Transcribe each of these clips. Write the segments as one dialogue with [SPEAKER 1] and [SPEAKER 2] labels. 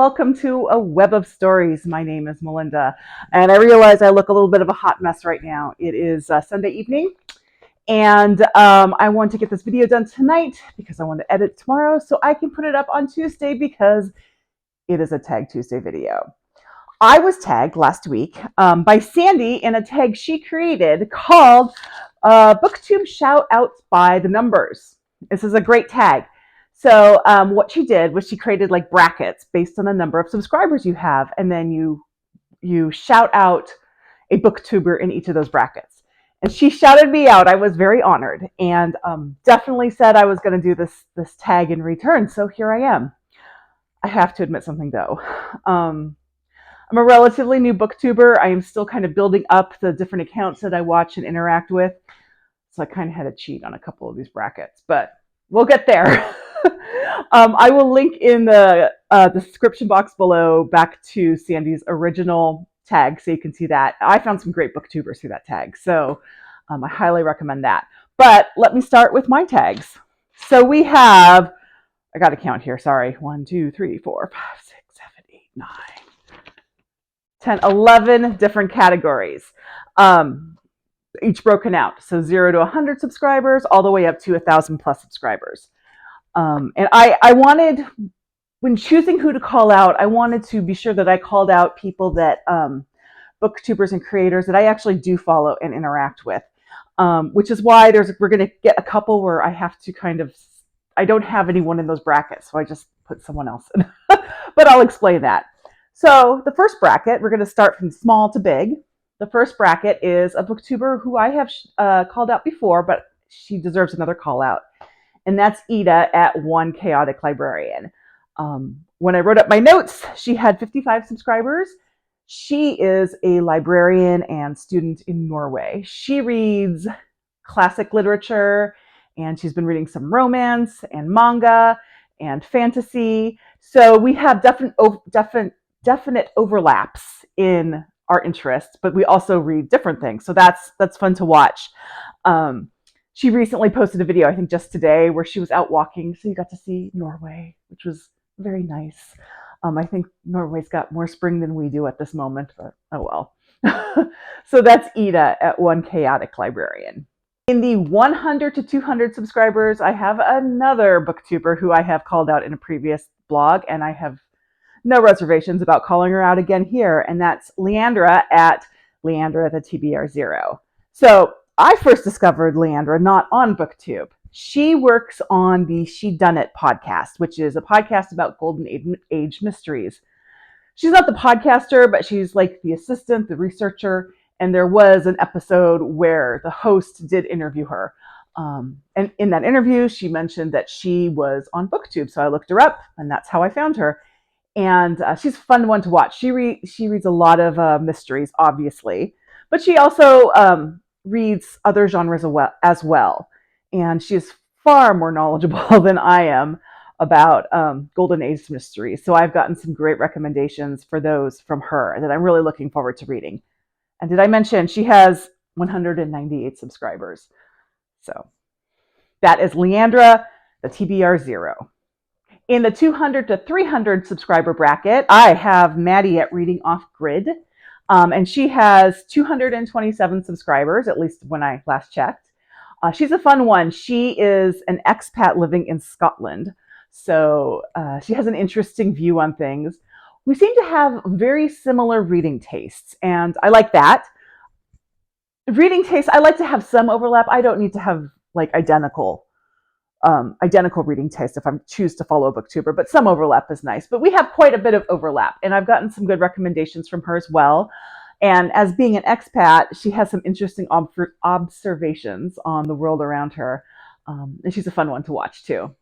[SPEAKER 1] welcome to a web of stories. My name is Melinda, and I realize I look a little bit of a hot mess right now. It is Sunday evening, and I want to get this video done tonight because I want to edit tomorrow so I can put it up on Tuesday because it is a Tag Tuesday video. I was tagged last week by Sandy in a tag she created called BookTube Shout Outs by the Numbers. This is a great tag. So what she did was she created like brackets based on the number of subscribers you have, and then you shout out a booktuber in each of those brackets. And she shouted me out. I was very honored, and definitely said I was going to do this tag in return. So here I am. I have to admit something though. I'm a relatively new booktuber. I am still kind of building up the different accounts that I watch and interact with. So I kind of had to cheat on a couple of these brackets, but we'll get there. I will link in the description box below back to Sandy's original tag so you can see that. I found some great booktubers through that tag, so I highly recommend that. But let me start with my tags. So we have, I got to count here, sorry, 1, 2, 3, 4, 5, 6, 7, 8, 9, 10, 11 different categories. Each broken out. So 0 to 100 subscribers, all the way up to 1,000 plus subscribers. And I wanted, when choosing who to call out, I wanted to be sure that I called out people that, booktubers and creators that I actually do follow and interact with. Which is why we're going to get a couple where I have to I don't have anyone in those brackets, so I just put someone else in. But I'll explain that. So the first bracket, we're going to start from small to big. The first bracket is a booktuber who I have called out before, but she deserves another call out. And that's Ida at One Chaotic Librarian. When I wrote up my notes, she had 55 subscribers. She is a librarian and student in Norway. She reads classic literature, and she's been reading some romance and manga and fantasy. So we have definite overlaps in our interests, but we also read different things. So that's fun to watch. She recently posted a video, I think just today, where she was out walking. So you got to see Norway, which was very nice. I think Norway's got more spring than we do at this moment, but oh well. So that's Ida at One Chaotic Librarian. In the 100 to 200 subscribers, I have another booktuber who I have called out in a previous blog, and I have no reservations about calling her out again here, and that's Leandra at Leandra the TBR0. So I first discovered Leandra not on BookTube. She works on the She Done It podcast, which is a podcast about Golden Age mysteries. She's not the podcaster, but she's like the assistant, the researcher, and there was an episode where the host did interview her. And in that interview, she mentioned that she was on BookTube, so I looked her up, and that's how I found her. And she's a fun one to watch. She reads a lot of mysteries, obviously, but she also reads other genres as well. And she is far more knowledgeable than I am about Golden Age mysteries. So I've gotten some great recommendations for those from her that I'm really looking forward to reading. And did I mention she has 198 subscribers? So that is Leandra, the TBR0. In the 200 to 300 subscriber bracket, I have Maddie at Reading Off Grid. And she has 227 subscribers, at least when I last checked. She's a fun one. She is an expat living in Scotland. So she has an interesting view on things. We seem to have very similar reading tastes, and I like that. Reading tastes, I like to have some overlap. I don't need to have like identical reading taste if I choose to follow a booktuber, but some overlap is nice. But we have quite a bit of overlap, and I've gotten some good recommendations from her as well. And as being an expat, she has some interesting observations on the world around her, and she's a fun one to watch too.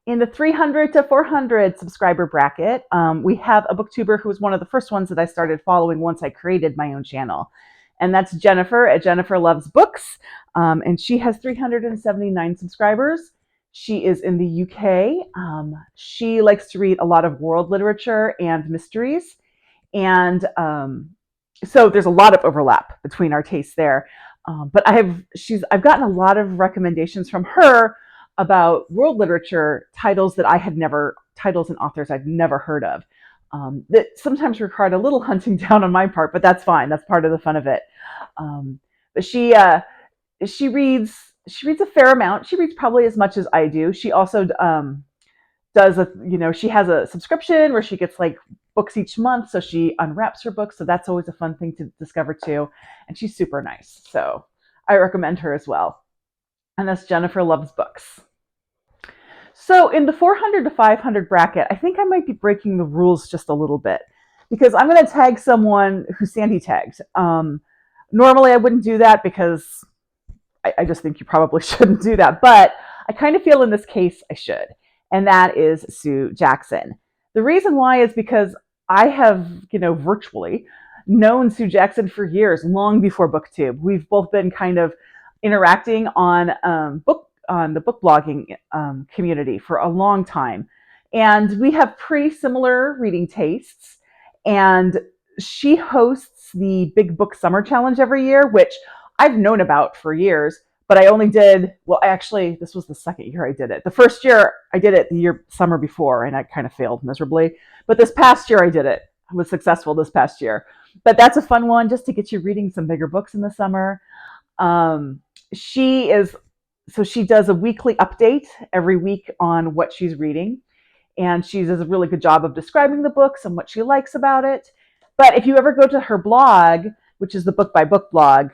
[SPEAKER 1] In the 300 to 400 subscriber bracket, we have a booktuber who was one of the first ones that I started following once I created my own channel. And that's Jennifer at Jennifer Loves Books. And she has 379 subscribers. She is in the UK. She likes to read a lot of world literature and mysteries. And so there's a lot of overlap between our tastes there. But I've gotten a lot of recommendations from her about world literature titles that I had never titles and authors I'd never heard of. That sometimes required a little hunting down on my part, but that's fine. That's part of the fun of it. But she reads a fair amount. She reads probably as much as I do. She also does she has a subscription where she gets like books each month, so she unwraps her books. So that's always a fun thing to discover too. And she's super nice, so I recommend her as well. And that's Jennifer Loves Books. So in the 400 to 500 bracket, I think I might be breaking the rules just a little bit because I'm going to tag someone who Sandy tagged. Normally I wouldn't do that because I just think you probably shouldn't do that, but I kind of feel in this case I should, and that is Sue Jackson. The reason why is because I have, virtually known Sue Jackson for years, long before BookTube. We've both been kind of interacting on the book blogging community for a long time, and we have pretty similar reading tastes. And she hosts the Big Book Summer Challenge every year, which I've known about for years, but I only did, actually, this was the second year I did it. The first year I did it the summer before, and I kind of failed miserably. But this past year I did it. I was successful this past year. But that's a fun one just to get you reading some bigger books in the summer. She does a weekly update every week on what she's reading. And she does a really good job of describing the books and what she likes about it. But if you ever go to her blog, which is the Book by Book blog,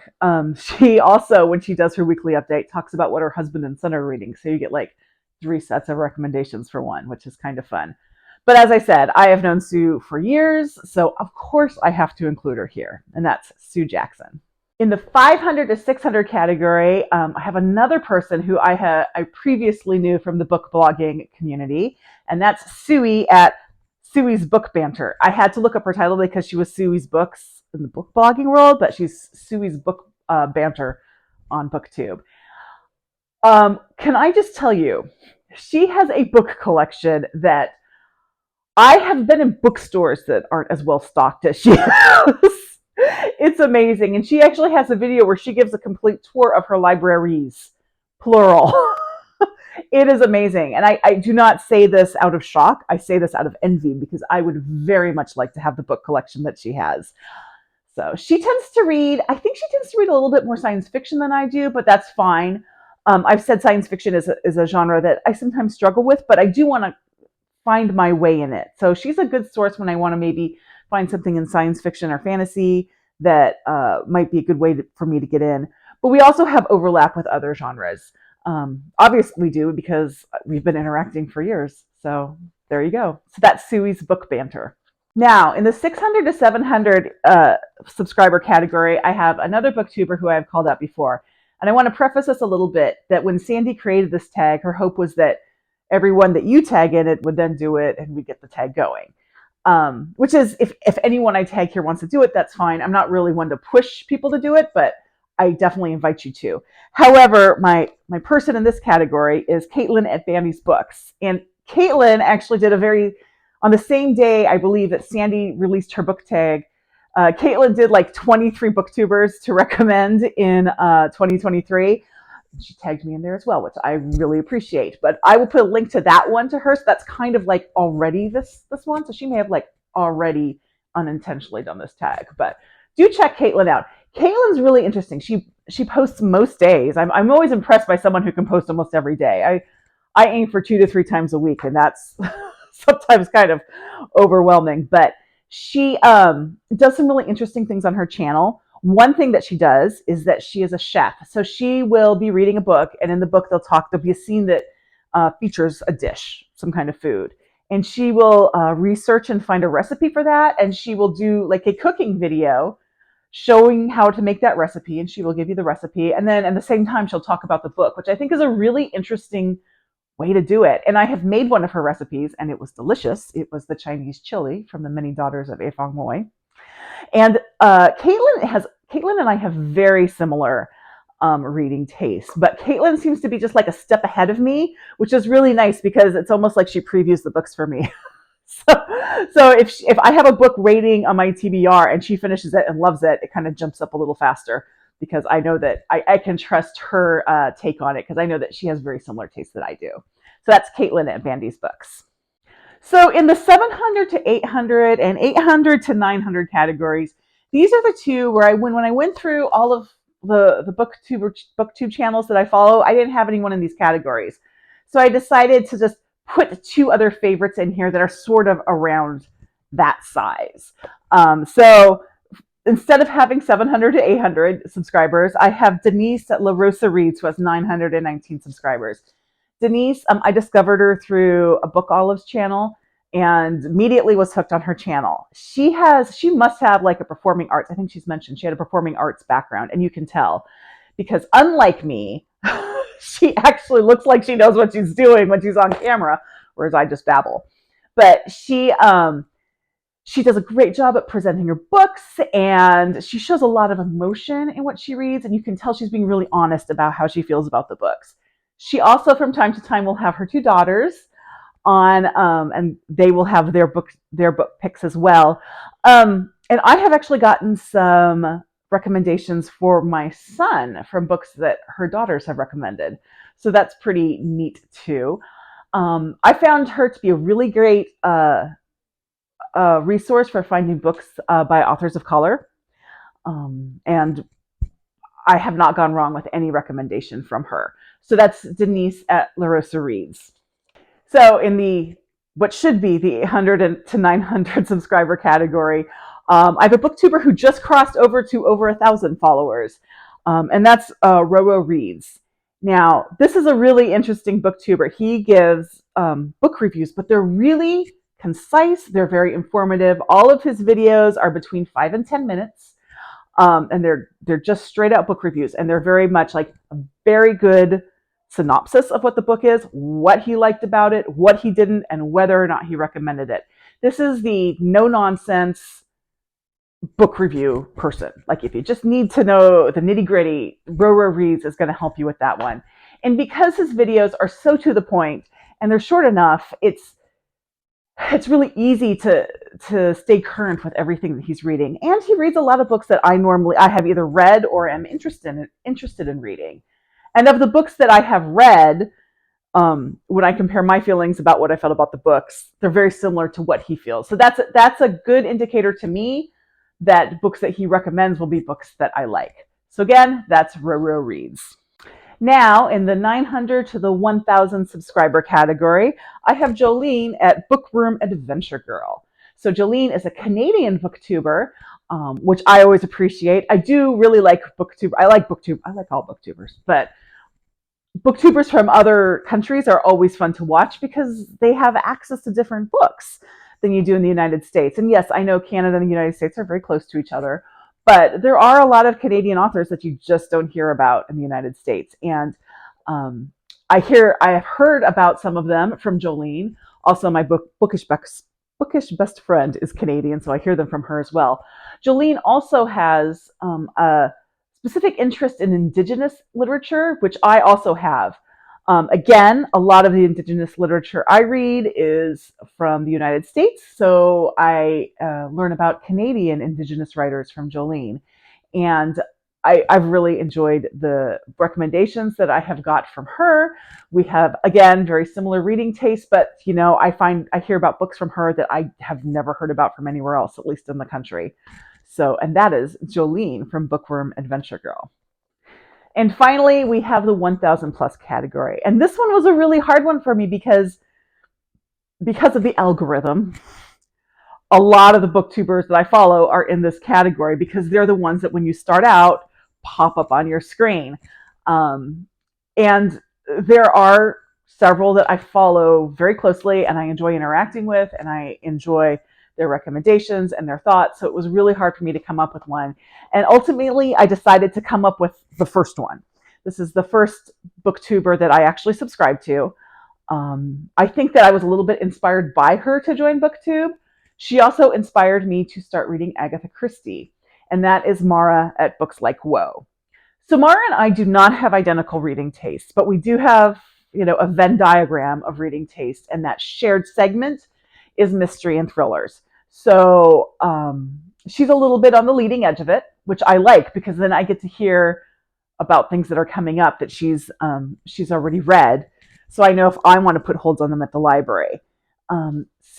[SPEAKER 1] she also, when she does her weekly update, talks about what her husband and son are reading. So you get like 3 sets of recommendations for one, which is kind of fun. But as I said, I have known Sue for years, so of course I have to include her here, and that's Sue Jackson. In the 500 to 600 category, I have another person who I previously knew from the book blogging community, and that's Suey at Sueys Book Banter. I had to look up her title because she was Sueys Books in the book blogging world, but she's Sueys Book Banter on BookTube. Can I just tell you, she has a book collection that I have been in bookstores that aren't as well stocked as she has. It's amazing. And she actually has a video where she gives a complete tour of her libraries, plural. It is amazing. And I do not say this out of shock. I say this out of envy because I would very much like to have the book collection that she has. So she tends to read, I think she tends to read a little bit more science fiction than I do, but that's fine. I've said science fiction is a genre that I sometimes struggle with, but I do want to find my way in it. So she's a good source when I want to maybe find something in science fiction or fantasy that might be a good way for me to get in. But we also have overlap with other genres. Obviously we do because we've been interacting for years. So there you go. So that's Sueys Book Banter. Now, in the 600 to 700 subscriber category, I have another booktuber who I've called out before. And I want to preface this a little bit that when Sandy created this tag, her hope was that everyone that you tag in it would then do it and we get the tag going. Which is, if anyone I tag here wants to do it, that's fine. I'm not really one to push people to do it, but I definitely invite you to. However, my person in this category is Caitlyn at Bandy's Books. And Caitlyn actually did on the same day, I believe, that Sandy released her book tag, Caitlyn did like 23 booktubers to recommend in 2023. She tagged me in there as well, which I really appreciate. But I will put a link to that one to her. So that's kind of like already this one. So she may have like already unintentionally done this tag. But do check Caitlyn out. Caitlyn's really interesting. She posts most days. I'm always impressed by someone who can post almost every day. I aim for 2 to 3 times a week, and that's sometimes kind of overwhelming. But she does some really interesting things on her channel. One thing that she does is that she is a chef. So she will be reading a book, and in the book there'll be a scene that features a dish, some kind of food. And she will research and find a recipe for that, and she will do like a cooking video showing how to make that recipe, and she will give you the recipe. And then at the same time, she'll talk about the book, which I think is a really interesting way to do it. And I have made one of her recipes, and it was delicious. It was the Chinese chili from the Many Daughters of Afong Moy. And Caitlyn and I have very similar reading tastes, but Caitlyn seems to be just like a step ahead of me, which is really nice because it's almost like she previews the books for me. So if I have a book rating on my TBR and she finishes it and loves it, it kind of jumps up a little faster because I know that I can trust her take on it because I know that she has very similar tastes that I do. So that's Caitlyn at Bandy's Books. So in the 700 to 800 and 800 to 900 categories, these are the two where when I went through all of the booktube channels that I follow, I didn't have anyone in these categories. So I decided to just put two other favorites in here that are sort of around that size. So instead of having 700 to 800 subscribers, I have Denise at LaRosa Reads, who has 919 subscribers. Denise, I discovered her through a Book Olives channel and immediately was hooked on her channel. She must have like a performing arts. I think she's mentioned she had a performing arts background, and you can tell because unlike me, she actually looks like she knows what she's doing when she's on camera, whereas I just babble. But she does a great job at presenting her books, and she shows a lot of emotion in what she reads, and you can tell she's being really honest about how she feels about the books. She also, from time to time, will have her two daughters on, and they will have their book picks as well. And I have actually gotten some recommendations for my son from books that her daughters have recommended. So that's pretty neat too. I found her to be a really great resource for finding books by authors of color. And I have not gone wrong with any recommendation from her. So that's Denise at LaRosa Reads. So in the what should be the 800 to 900 subscriber category, I have a booktuber who just crossed over to over 1,000 followers, and that's Roro Reads. Now, this is a really interesting booktuber. He gives book reviews, but they're really concise. They're very informative. All of his videos are between 5 and 10 minutes. And they're just straight out book reviews, and they're very much like a very good synopsis of what the book is, what he liked about it, what he didn't, and whether or not he recommended it. This is the no nonsense book review person. Like if you just need to know the nitty gritty, Roro Reads is going to help you with that one. And because his videos are so to the point and they're short enough, it's really easy to stay current with everything that he's reading. And he reads a lot of books that I have either read or am interested in reading. And of the books that I have read, when I compare my feelings about what I felt about the books, they're very similar to what he feels. So that's a good indicator to me that books that he recommends will be books that I like. So again, that's Roro Reads. Now, in the 900 to the 1,000 subscriber category, I have Jolene at Bookworm Adventure Girl. So Jolene is a Canadian booktuber, which I always appreciate. I do really like booktuber. I like all booktubers, but booktubers from other countries are always fun to watch because they have access to different books than you do in the United States. And yes, I know Canada and the United States are very close to each other, but there are a lot of Canadian authors that you just don't hear about in the United States. And I have heard about some of them from Jolene. Also, my bookish best friend is Canadian, so I hear them from her as well. Jolene also has a specific interest in Indigenous literature, which I also have. Again, a lot of the Indigenous literature I read is from the United States, so I learn about Canadian Indigenous writers from Jolene. And I've really enjoyed the recommendations that I have got from her. We have, again, very similar reading tastes, but I hear about books from her that I have never heard about from anywhere else, at least in the country. So, and that is Jolene from Bookworm Adventure Girl. And finally, we have the 1,000 plus category. And this one was a really hard one for me because of the algorithm. A lot of the booktubers that I follow are in this category because they're the ones that when you start out, pop up on your screen. And there are several that I follow very closely and I enjoy interacting with, and I enjoy their recommendations and their thoughts. So it was really hard for me to come up with one. And ultimately, I decided to come up with the first one. This is the first booktuber that I actually subscribe to. I think that I was a little bit inspired by her to join BookTube. She also inspired me to start reading Agatha Christie, and that is Mara at Books Like Whoa. So Mara and I do not have identical reading tastes, but we do have, a Venn diagram of reading taste, and that shared segment is mystery and thrillers. So she's a little bit on the leading edge of it, which I like because then I get to hear about things that are coming up that she's already read. So I know if I want to put holds on them at the library.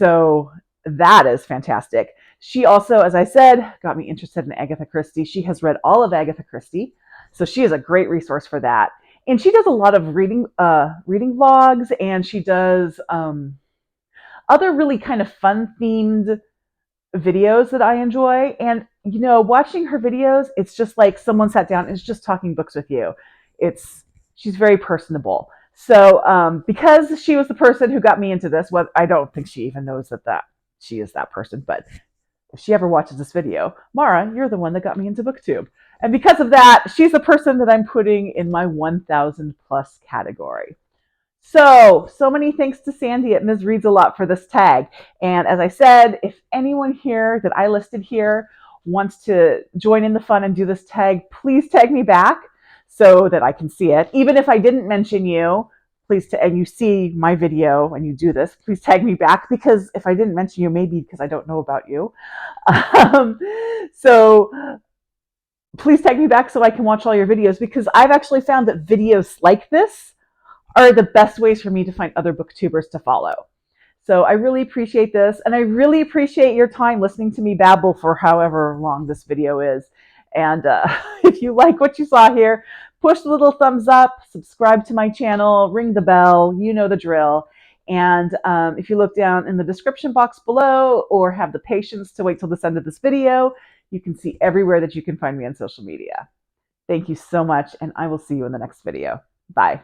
[SPEAKER 1] So that is fantastic. She also, as I said, got me interested in Agatha Christie. She has read all of Agatha Christie, so she is a great resource for that. And she does a lot of reading vlogs, and she does other really kind of fun themed videos that I enjoy. And watching her videos, it's just like someone sat down and is just talking books with you. She's very personable. So because she was the person who got me into this, what I don't think she even knows that she is that person, but if she ever watches this video, Mara, you're the one that got me into BookTube. And because of that, she's the person that I'm putting in my 1,000 plus category. So many thanks to Sandy at Ms. Reads a Lot for this tag. And as I said, if anyone here that I listed here wants to join in the fun and do this tag, please tag me back so that I can see it. Even if I didn't mention you, please, and you see my video and you do this, please tag me back, because if I didn't mention you, maybe because I don't know about you. So please tag me back so I can watch all your videos, because I've actually found that videos like this are the best ways for me to find other booktubers to follow. So I really appreciate this, and I really appreciate your time listening to me babble for however long this video is. And if you like what you saw here, push the little thumbs up, subscribe to my channel, ring the bell, you know the drill. And if you look down in the description box below, or have the patience to wait till the end of this video, you can see everywhere that you can find me on social media. Thank you so much, and I will see you in the next video. Bye.